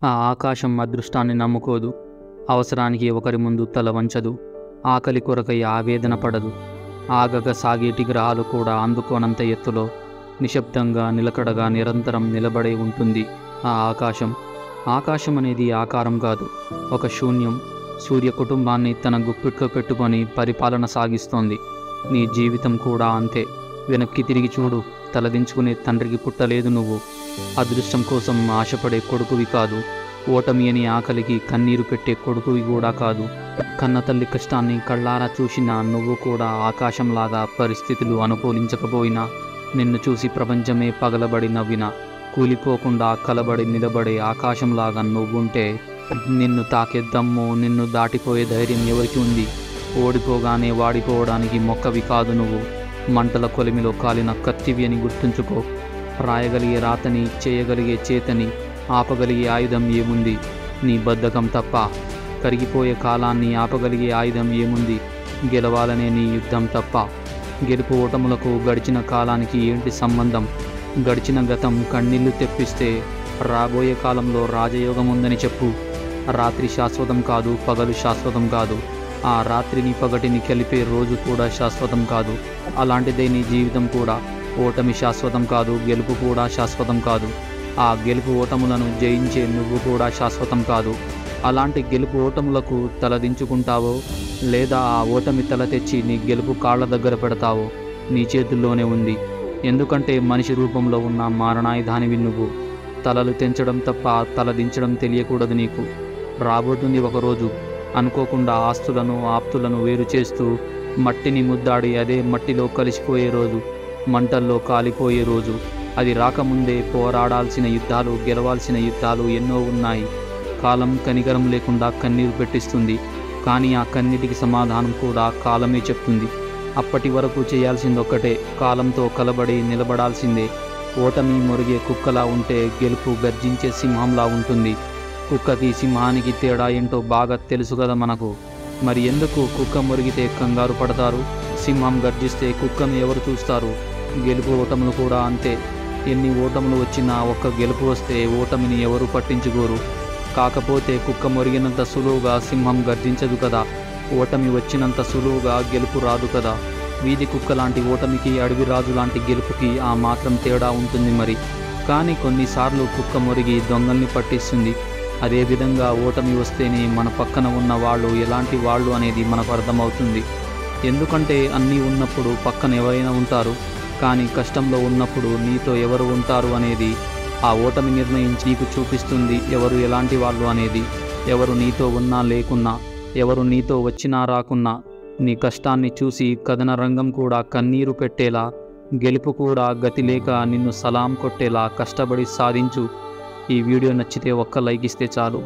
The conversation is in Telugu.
ఆ ఆకాశం అదృష్టాన్ని నమ్ముకోదు. అవసరానికి ఒకరి ముందు తల వంచదు. ఆకలి కొరకై ఆవేదన పడదు. ఆగక సాగేటి గ్రహాలు కూడా అందుకోనంత ఎత్తులో నిశ్శబ్దంగా నిలకడగా నిరంతరం నిలబడే ఉంటుంది ఆ ఆకాశం. ఆకాశం అనేది ఆకారం కాదు, ఒక శూన్యం. సూర్య కుటుంబాన్ని తన గుప్పిట్లో పెట్టుకొని పరిపాలన సాగిస్తోంది. నీ జీవితం కూడా అంతే. వెనక్కి తిరిగి చూడు. తలదించుకునే తండ్రికి పుట్టలేదు నువ్వు. అదృష్టం కోసం ఆశపడే కొడుకువి కాదు. ఓటమి అని ఆకలికి కన్నీరు పెట్టే కొడుకువి కూడా కాదు. కన్నతల్లి కష్టాన్ని కళ్ళారా చూసిన నువ్వు కూడా ఆకాశంలాగా పరిస్థితులు అనుకూలించకపోయినా, నిన్ను చూసి ప్రపంచమే పగలబడి నవ్వినా, కూలిపోకుండా కలబడి నిలబడే ఆకాశంలాగా నువ్వుంటే, నిన్ను తాకే దమ్ము, నిన్ను దాటిపోయే ధైర్యం ఎవరికి ఉంది? ఓడిపోగానే వాడిపోవడానికి మొక్కవి కాదు నువ్వు. మంటల కొలిమిలో కాలిన కత్తివి అని గుర్తుంచుకో. రాయగలిగే రాతని, చేయగలిగే చేతని, ఆపగలిగే ఆయుధం ఏముంది? నీ బద్ధకం తప్ప. కరిగిపోయే కాలాన్ని ఆపగలిగే ఆయుధం ఏముంది? గెలవాలనే నీ యుద్ధం తప్ప. గెలుపు ఓటములకు గడిచిన కాలానికి ఏంటి సంబంధం? గడిచిన గతం కన్నీళ్లు తెప్పిస్తే రాబోయే కాలంలో రాజయోగం ఉందని చెప్పు. రాత్రి శాశ్వతం కాదు, పగలు శాశ్వతం కాదు. ఆ రాత్రిని పగటిని కలిపే రోజు కూడా శాశ్వతం కాదు. అలాంటిదే నీ జీవితం కూడా. ఓటమి శాశ్వతం కాదు, గెలుపు కూడా శాశ్వతం కాదు. ఆ గెలుపు ఓటములను జయించే నువ్వు కూడా శాశ్వతం కాదు. అలాంటి గెలుపు ఓటములకు తలదించుకుంటావో, లేదా ఆ ఓటమి తల తెచ్చి నీ గెలుపు కాళ్ళ దగ్గర పెడతావో నీ చేతుల్లోనే ఉంది. ఎందుకంటే మనిషి రూపంలో ఉన్న మారణాయుధానివి నువ్వు. తలలు తెంచడం తప్ప తలదించడం తెలియకూడదు నీకు. రాబోతుంది ఒకరోజు, అనుకోకుండా ఆస్తులను ఆప్తులను వేరు చేస్తూ మట్టిని ముద్దాడి అదే మట్టిలో కలిసిపోయే రోజు, మంటల్లో కాలిపోయే రోజు. అది రాకముందే పోరాడాల్సిన యుద్ధాలు, గెలవాల్సిన యుద్ధాలు ఎన్నో ఉన్నాయి. కాలం కనికరం లేకుండా కన్నీరు పెట్టిస్తుంది, కానీ ఆ కన్నీటికి సమాధానం కూడా కాలమే చెప్తుంది. అప్పటి వరకు చేయాల్సిందొక్కటే, కాలంతో కలబడి నిలబడాల్సిందే. ఓటమి మొరిగే కుక్కలా ఉంటే గెలుపు గర్జించే సింహంలా ఉంటుంది. కుక్కకి సింహానికి తేడా ఏంటో బాగా తెలుసు కదా మనకు. మరి ఎందుకు కుక్క మొరిగితే కంగారు పడతారు? సింహం గర్జిస్తే కుక్కను ఎవరు చూస్తారు? గెలుపు ఓటములు కూడా అంతే. ఎన్ని ఓటములు వచ్చినా ఒక్క గెలుపు వస్తే ఓటమిని ఎవరు పట్టించుకోరు. కాకపోతే కుక్క మొరిగినంత సులువుగా సింహం గర్జించదు కదా. ఓటమి వచ్చినంత సులువుగా గెలుపు రాదు కదా. వీధి కుక్క లాంటి ఓటమికి, అడవి రాజు లాంటి గెలుపుకి ఆ మాత్రం తేడా ఉంటుంది మరి. కానీ కొన్నిసార్లు కుక్క మొరిగి దొంగల్ని పట్టిస్తుంది. అదేవిధంగా ఓటమి వస్తేనే మన పక్కన ఉన్న వాళ్ళు ఎలాంటి వాళ్ళు అనేది మనకు అర్థమవుతుంది. ఎందుకంటే అన్నీ ఉన్నప్పుడు పక్కన ఎవరైనా ఉంటారు, కానీ కష్టంలో ఉన్నప్పుడు నీతో ఎవరు ఉంటారు అనేది ఆ ఓటమి నిర్ణయించి నీకు చూపిస్తుంది ఎవరు ఎలాంటి వాళ్ళు అనేది. ఎవరు నీతో ఉన్నా లేకున్నా, ఎవరు నీతో వచ్చినా రాకున్నా, నీ కష్టాన్ని చూసి కథన రంగం కూడా కన్నీరు పెట్టేలా, గెలుపు కూడా గతి లేక నిన్ను సలాం కొట్టేలా కష్టపడి సాధించు. ఈ వీడియో నచ్చితే ఒక్క లైక్ ఇస్తే చాలు.